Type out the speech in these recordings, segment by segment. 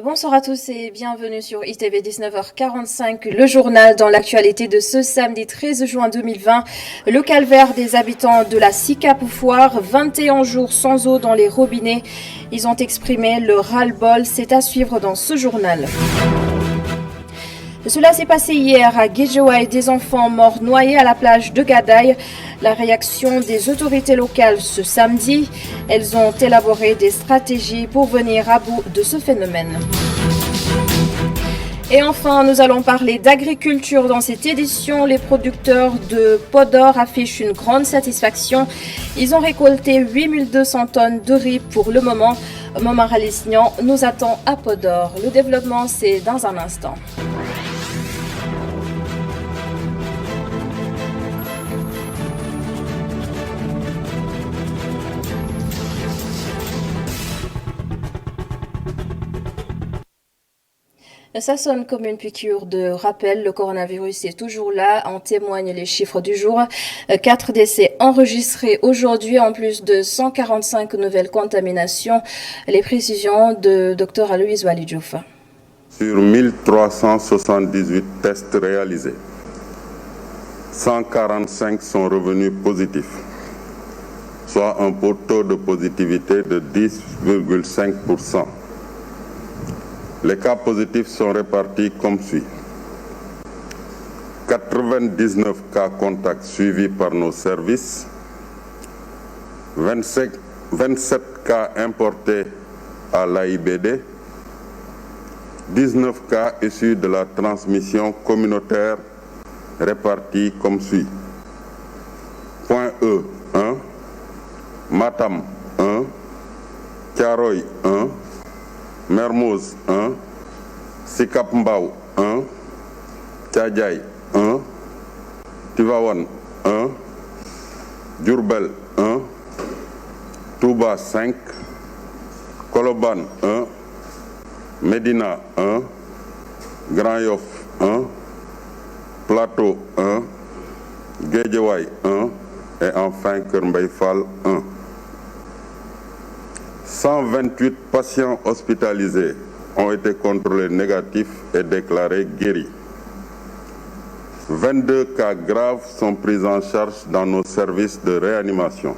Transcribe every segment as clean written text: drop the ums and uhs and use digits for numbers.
Bonsoir à tous et bienvenue sur ITV 19h45, le journal dans l'actualité de ce samedi 13 juin 2020. Le calvaire des habitants de la Sicap-Foire, 21 jours sans eau dans les robinets. Ils ont exprimé le ras-le-bol, c'est à suivre dans ce journal. Cela s'est passé hier à Guédiawaye, des enfants morts noyés à la plage de Gadaye. La réaction des autorités locales ce samedi, elles ont élaboré des stratégies pour venir à bout de ce phénomène. Et enfin, nous allons parler d'agriculture dans cette édition. Les producteurs de Podor affichent une grande satisfaction. Ils ont récolté 8200 tonnes de riz pour le moment. Momar Alisnian nous attend à Podor. Le développement, c'est dans un instant. Ça sonne comme une piqûre de rappel. Le coronavirus est toujours là. En témoignent les chiffres du jour. 4 décès enregistrés aujourd'hui, en plus de 145 nouvelles contaminations. Les précisions de Dr Aloïse Walidjouf. Sur 1378 tests réalisés, 145 sont revenus positifs, soit un taux de positivité de 10,5%. Les cas positifs sont répartis comme suit. 99 cas contacts suivis par nos services, 27 cas importés à l'AIBD, 19 cas issus de la transmission communautaire répartis comme suit. Point E, 1, Matam, 1, Thiaroye, 1, Mermoz 1, Sicap Mbao 1, Thiadiaye 1, Tivaouane 1, Diourbel 1, Touba 5, Colobane 1, Médina 1, Grand Yoff 1, Plateau 1, Guédiawaye 1 et enfin Keur Mbaye Fall 1. 128 patients hospitalisés ont été contrôlés négatifs et déclarés guéris. 22 cas graves sont pris en charge dans nos services de réanimation.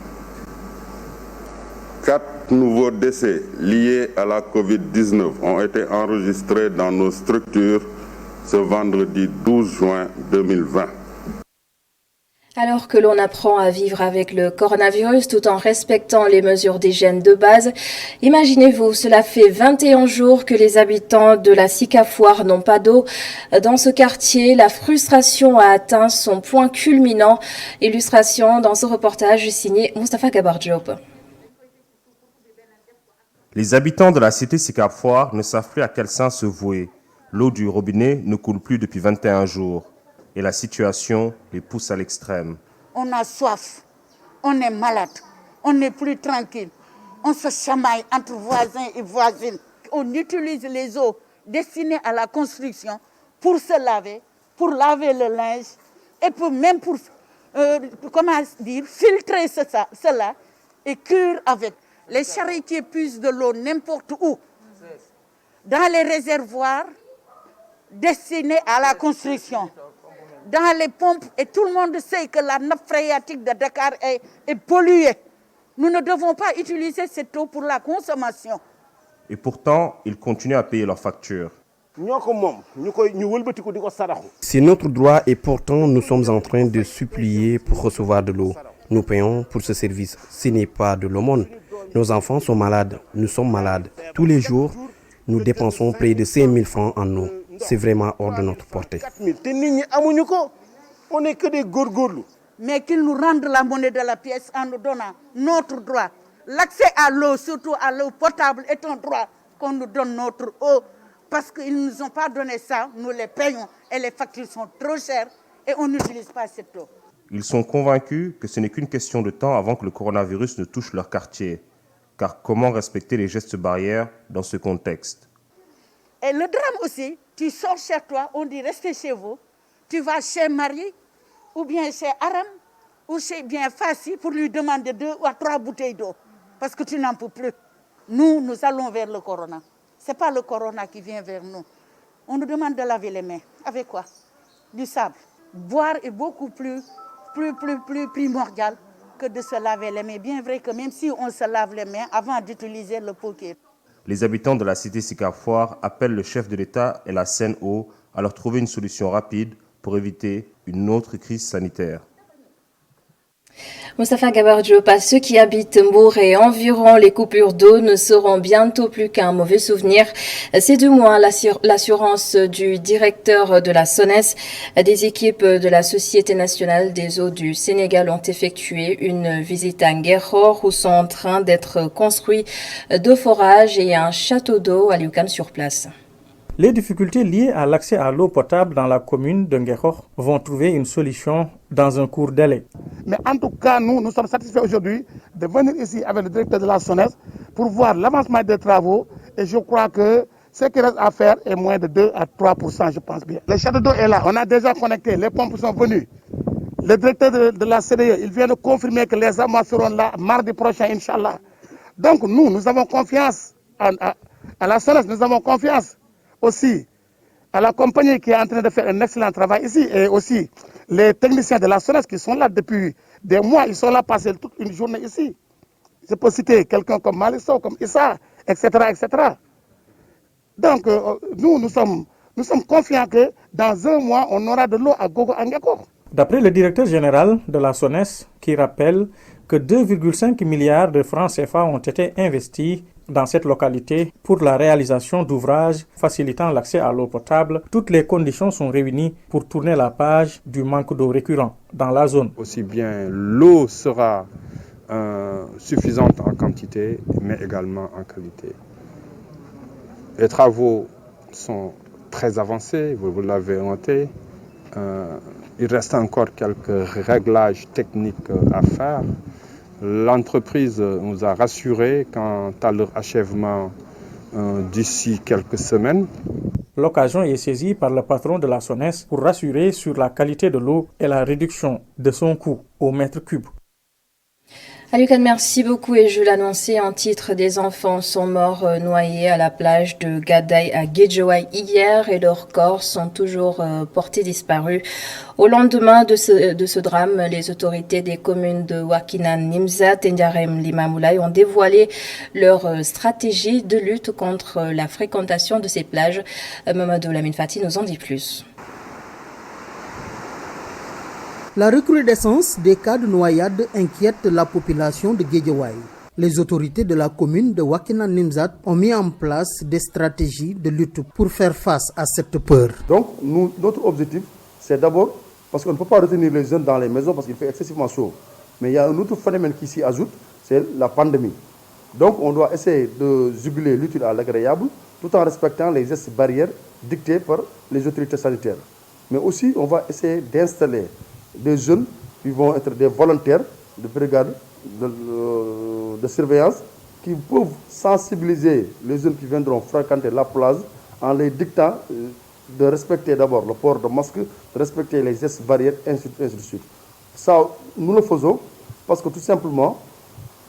4 nouveaux décès liés à la Covid-19 ont été enregistrés dans nos structures ce vendredi 12 juin 2020. Alors que l'on apprend à vivre avec le coronavirus tout en respectant les mesures d'hygiène de base, imaginez-vous, cela fait 21 jours que les habitants de la Sicap-Foire n'ont pas d'eau. Dans ce quartier, la frustration a atteint son point culminant. Illustration dans ce reportage signé Moustapha Gabar Diop. Les habitants de la cité Sicap-Foire ne savent plus à quel saint se vouer. L'eau du robinet ne coule plus depuis 21 jours. Et la situation les pousse à l'extrême. On a soif, on est malade, on n'est plus tranquille. On se chamaille entre voisins et voisines. On utilise les eaux destinées à la construction pour se laver, pour laver le linge et même pour filtrer cela et cuire avec. Les charretiers puisent de l'eau n'importe où, dans les réservoirs destinés à la construction, dans les pompes, et tout le monde sait que la nappe phréatique de Dakar est polluée. Nous ne devons pas utiliser cette eau pour la consommation. Et pourtant, ils continuent à payer leurs factures. C'est notre droit et pourtant nous sommes en train de supplier pour recevoir de l'eau. Nous payons pour ce service. Ce n'est pas de l'aumône. Nos enfants sont malades, nous sommes malades. Tous les jours, nous dépensons près de 5 000 francs en eau. C'est vraiment hors de notre portée. On n'est que des gourgourlous. Mais qu'ils nous rendent la monnaie de la pièce en nous donnant notre droit. L'accès à l'eau, surtout à l'eau potable, est un droit qu'on nous donne notre eau. Parce qu'ils ne nous ont pas donné ça, nous les payons. Et les factures sont trop chères et on n'utilise pas cette eau. Ils sont convaincus que ce n'est qu'une question de temps avant que le coronavirus ne touche leur quartier. Car comment respecter les gestes barrières dans ce contexte? Et le drame aussi, tu sors chez toi, on dit restez chez vous. Tu vas chez Marie, ou bien chez Aram, ou chez bien Fassi pour lui demander 2 ou 3 bouteilles d'eau. Parce que tu n'en peux plus. Nous allons vers le corona. Ce n'est pas le corona qui vient vers nous. On nous demande de laver les mains. Avec quoi? Du sable. Boire est beaucoup plus primordial que de se laver les mains. Bien vrai que même si on se lave les mains avant d'utiliser le poké. Les habitants de la cité Sicap Foire appellent le chef de l'État et la Sen'Eau à leur trouver une solution rapide pour éviter une autre crise sanitaire. Moustapha Gabar Diop, à ceux qui habitent Mbour et environ, les coupures d'eau ne seront bientôt plus qu'un mauvais souvenir. Ces 2 mois, l'assurance du directeur de la SONES, des équipes de la Société nationale des eaux du Sénégal ont effectué une visite à Nguerhor où sont en train d'être construits 2 forages et un château d'eau à Liukan sur place. Les difficultés liées à l'accès à l'eau potable dans la commune de Nguerhor vont trouver une solution dans un court délai. Mais en tout cas, nous sommes satisfaits aujourd'hui de venir ici avec le directeur de la SONES pour voir l'avancement des travaux et je crois que ce qu'il reste à faire est moins de 2 à 3%, je pense bien. Le château d'eau est là, on a déjà connecté, les pompes sont venues. Le directeur de la CDE, il vient de confirmer que les amas seront là mardi prochain, Inch'Allah. Donc nous avons confiance à la SONES, nous avons confiance aussi à la compagnie qui est en train de faire un excellent travail ici et aussi les techniciens de la SONES qui sont là depuis des mois, ils sont là passer toute une journée ici. Je peux citer quelqu'un comme Malisso, comme Issa, etc. etc. Donc nous sommes confiants que dans 1 mois, on aura de l'eau à Gogo Angako. D'après le directeur général de la SONES, qui rappelle que 2,5 milliards de francs CFA ont été investis dans cette localité pour la réalisation d'ouvrages facilitant l'accès à l'eau potable, toutes les conditions sont réunies pour tourner la page du manque d'eau récurrent dans la zone. Aussi bien l'eau sera suffisante en quantité, mais également en qualité. Les travaux sont très avancés, vous l'avez noté. Il reste encore quelques réglages techniques à faire. L'entreprise nous a rassurés quant à leur achèvement d'ici quelques semaines. L'occasion est saisie par le patron de la SONES pour rassurer sur la qualité de l'eau et la réduction de son coût au mètre cube. Alukan, merci beaucoup et je l'annonçais en titre, des enfants sont morts noyés à la plage de Gadaï à Guédiawaye hier et leurs corps sont toujours portés disparus. Au lendemain de ce drame, les autorités des communes de Wakinan, Nimzat et Ndiarem Limamoulaye ont dévoilé leur stratégie de lutte contre la fréquentation de ces plages. Mamadou Lamine Fati nous en dit plus. La recrudescence des cas de noyade inquiète la population de Guédiawaye. Les autorités de la commune de Wakinan Nimzat ont mis en place des stratégies de lutte pour faire face à cette peur. Donc notre objectif, c'est d'abord, parce qu'on ne peut pas retenir les jeunes dans les maisons parce qu'il fait excessivement chaud. Mais il y a un autre phénomène qui s'y ajoute, c'est la pandémie. Donc on doit essayer de juguler l'utile à l'agréable tout en respectant les gestes barrières dictés par les autorités sanitaires. Mais aussi on va essayer d'installer des jeunes qui vont être des volontaires de brigade de surveillance qui peuvent sensibiliser les jeunes qui viendront fréquenter la plage en les dictant de respecter d'abord le port de masque, de respecter les gestes barrières, ainsi de suite. Ça, nous le faisons parce que tout simplement,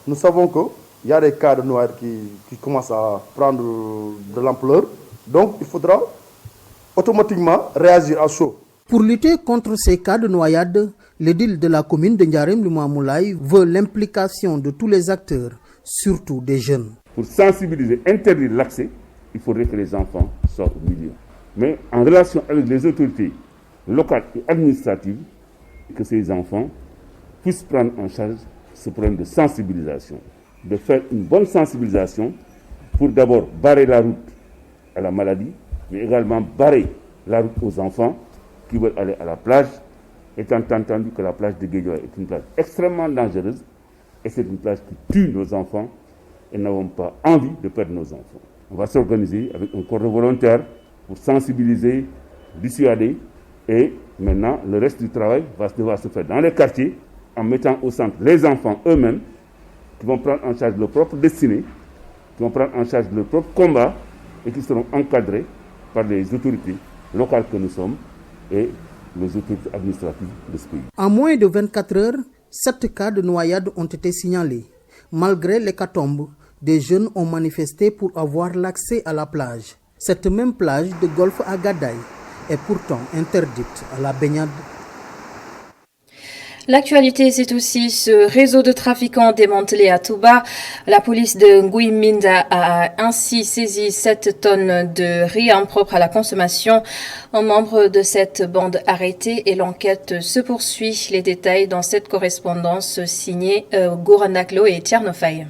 nous savons qu'il y a des cas de noyade qui commencent à prendre de l'ampleur. Donc, il faudra automatiquement réagir à chaud. Pour lutter contre ces cas de noyade, l'édile de la commune de Ndiarem Limamoulaye veut l'implication de tous les acteurs, surtout des jeunes. Pour sensibiliser, interdire l'accès, il faudrait que les enfants soient au milieu. Mais en relation avec les autorités locales et administratives, que ces enfants puissent prendre en charge ce problème de sensibilisation. De faire une bonne sensibilisation pour d'abord barrer la route à la maladie, mais également barrer la route aux enfants qui veulent aller à la plage, étant entendu que la plage de Guédiawaye est une plage extrêmement dangereuse et c'est une plage qui tue nos enfants et nous n'avons pas envie de perdre nos enfants. On va s'organiser avec un corps de volontaires pour sensibiliser, dissuader et maintenant le reste du travail va devoir se faire dans les quartiers en mettant au centre les enfants eux-mêmes qui vont prendre en charge leur propre destinée, qui vont prendre en charge leur propre combat et qui seront encadrés par les autorités locales que nous sommes et les autorités administratives de ce pays. En moins de 24 heures, 7 cas de noyade ont été signalés. Malgré l'hécatombe, Des jeunes ont manifesté pour avoir l'accès à la plage. Cette même plage de golf à Gadaï est pourtant interdite à la baignade. L'actualité, c'est aussi ce réseau de trafiquants démantelé à Touba. La police de Ngouiminda a ainsi saisi 7 tonnes de riz impropre à la consommation. Un membre de cette bande arrêté et l'enquête se poursuit. Les détails dans cette correspondance signée Gouranaklo et Tiernofaï.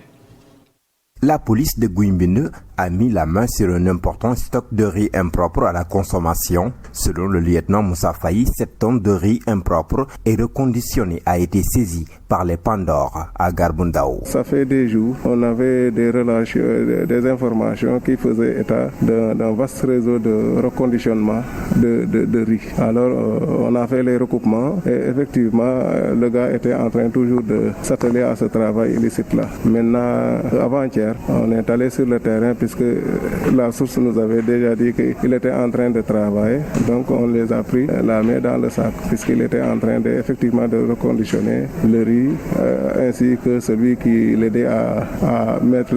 La police de Gouimbine a mis la main sur un important stock de riz impropre à la consommation. Selon le lieutenant Moussa Faye, 7 tonnes de riz impropre et reconditionné a été saisi par les Pandores à Garbundao. Ça fait des jours, on avait des relations, des informations qui faisaient état d'un vaste réseau de reconditionnement de riz. Alors on a fait les recoupements et effectivement le gars était en train toujours de s'atteler à ce travail illicite-là. Maintenant, avant-hier, on est allé sur le terrain puisque la source nous avait déjà dit qu'il était en train de travailler. Donc on les a pris la main dans le sac puisqu'il était en train effectivement de reconditionner le riz ainsi que celui qui l'aidait à mettre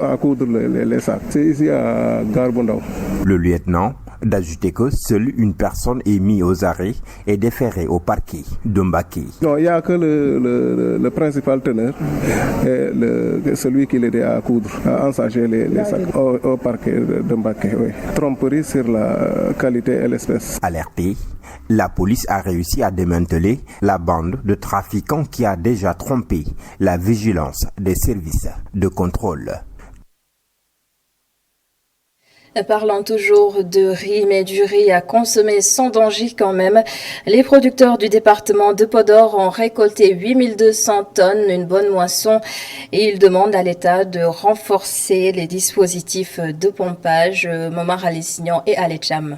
à coudre les sacs. C'est ici à Garbundao. Le lieutenant d'ajouter que seule une personne est mise aux arrêts et déférée au parquet de Mbaké. Non, il n'y a que le principal teneur, et celui qui l'aidait à coudre, à ensager les sacs au parquet de Mbaké. Oui. Tromperie sur la qualité et l'espèce. Alerté, la police a réussi à démanteler la bande de trafiquants qui a déjà trompé la vigilance des services de contrôle. Parlant toujours de riz, mais du riz à consommer sans danger quand même, les producteurs du département de Podor ont récolté 8200 tonnes, une bonne moisson, et ils demandent à l'État de renforcer les dispositifs de pompage. Momar Alésignan et Alécham.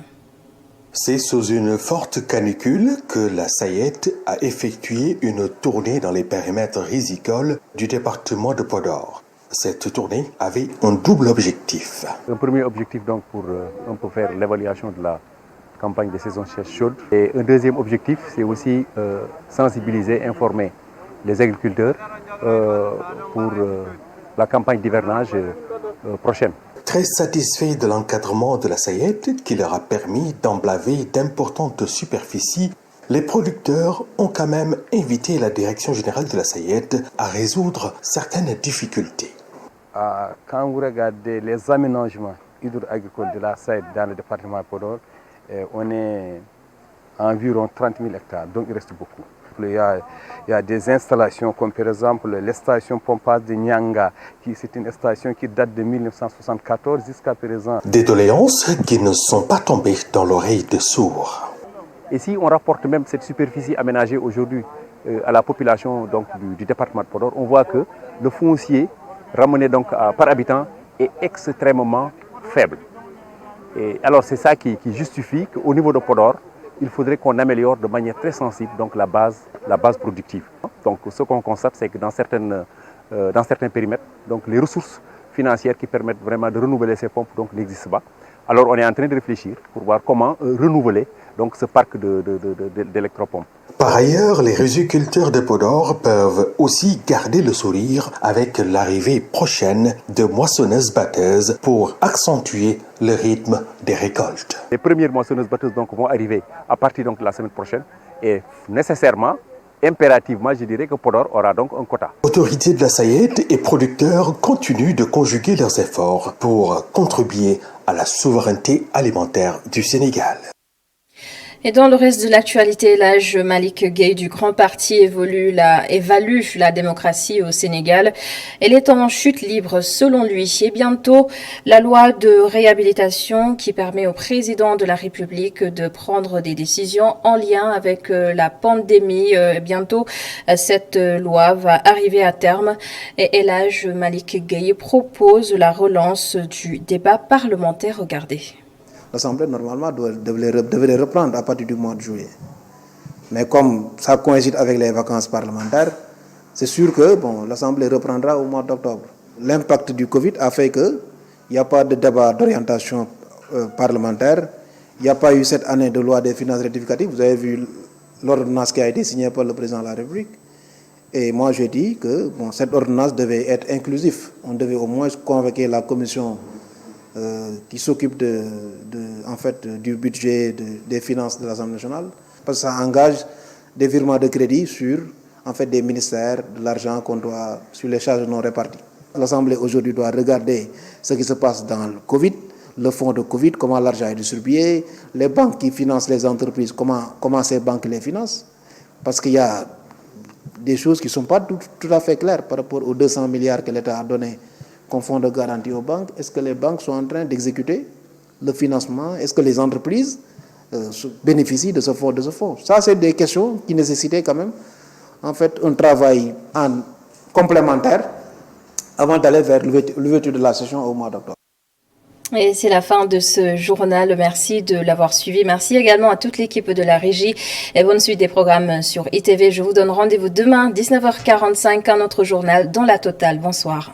C'est sous une forte canicule que la SAED a effectué une tournée dans les périmètres rizicoles du département de Podor. Cette tournée avait un double objectif. Un premier objectif donc pour un peu faire l'évaluation de la campagne de saison sèche chaude. Et un deuxième objectif, c'est aussi sensibiliser, informer les agriculteurs pour la campagne d'hivernage prochaine. Très satisfaits de l'encadrement de la SAED qui leur a permis d'emblaver d'importantes superficies, les producteurs ont quand même invité la direction générale de la SAED à résoudre certaines difficultés. Quand vous regardez les aménagements hydro-agricoles de la SAED dans le département de Podor, on est à environ 30 000 hectares, donc il reste beaucoup. Il y a des installations comme par exemple la station pompage de Nyanga, c'est une station qui date de 1974 jusqu'à présent. Des doléances qui ne sont pas tombées dans l'oreille des sourds. Et si on rapporte même cette superficie aménagée aujourd'hui à la population donc, du département de Podor, on voit que le foncier ramené donc par habitant est extrêmement faible. Et alors c'est ça qui justifie qu'au niveau de Podor, il faudrait qu'on améliore de manière très sensible donc, la base productive. Donc ce qu'on constate, c'est que dans certains périmètres, donc, les ressources financières qui permettent vraiment de renouveler ces pompes n'existent pas. Alors on est en train de réfléchir pour voir comment renouveler donc, ce parc d'électropompes. Par ailleurs, les riziculteurs de Podor peuvent aussi garder le sourire avec l'arrivée prochaine de moissonneuses-batteuses pour accentuer le rythme des récoltes. Les premières moissonneuses-batteuses vont arriver à partir de la semaine prochaine et nécessairement, impérativement, je dirais que Podor aura donc un quota. Autorités de la SAED et producteurs continuent de conjuguer leurs efforts pour contribuer à la souveraineté alimentaire du Sénégal. Et dans le reste de l'actualité, l'âge Malick Gueye du Grand Parti évalue la démocratie au Sénégal. Elle est en chute libre selon lui. Et bientôt, la loi de réhabilitation qui permet au président de la République de prendre des décisions en lien avec la pandémie. Bientôt, cette loi va arriver à terme. Et l'âge Malick Gueye propose la relance du débat parlementaire. Regardez. L'Assemblée, normalement, devrait reprendre à partir du mois de juillet. Mais comme ça coïncide avec les vacances parlementaires, c'est sûr que l'Assemblée reprendra au mois d'octobre. L'impact du Covid a fait qu'il n'y a pas de débat d'orientation parlementaire. Il n'y a pas eu cette année de loi des finances rectificatives. Vous avez vu l'ordonnance qui a été signée par le président de la République. Et moi, je dis que cette ordonnance devait être inclusive. On devait au moins convoquer la commission qui s'occupe du budget des finances de l'Assemblée nationale, parce que ça engage des virements de crédit sur des ministères, de l'argent qu'on doit sur les charges non réparties. L'Assemblée aujourd'hui doit regarder ce qui se passe dans le Covid, le fonds de Covid, comment l'argent est distribué, les banques qui financent les entreprises, comment ces banques les financent, parce qu'il y a des choses qui ne sont pas tout à fait claires par rapport aux 200 milliards que l'État a donné comme fonds de garantie aux banques. Est-ce que les banques sont en train d'exécuter le financement? Est-ce que les entreprises bénéficient de ce fonds? Ça, c'est des questions qui nécessitaient quand même un travail complémentaire avant d'aller vers l'ouverture de la session au mois d'octobre. Et c'est la fin de ce journal. Merci de l'avoir suivi. Merci également à toute l'équipe de la régie et bonne suite des programmes sur ITV. Je vous donne rendez-vous demain, 19h45, un autre journal dans la totale. Bonsoir.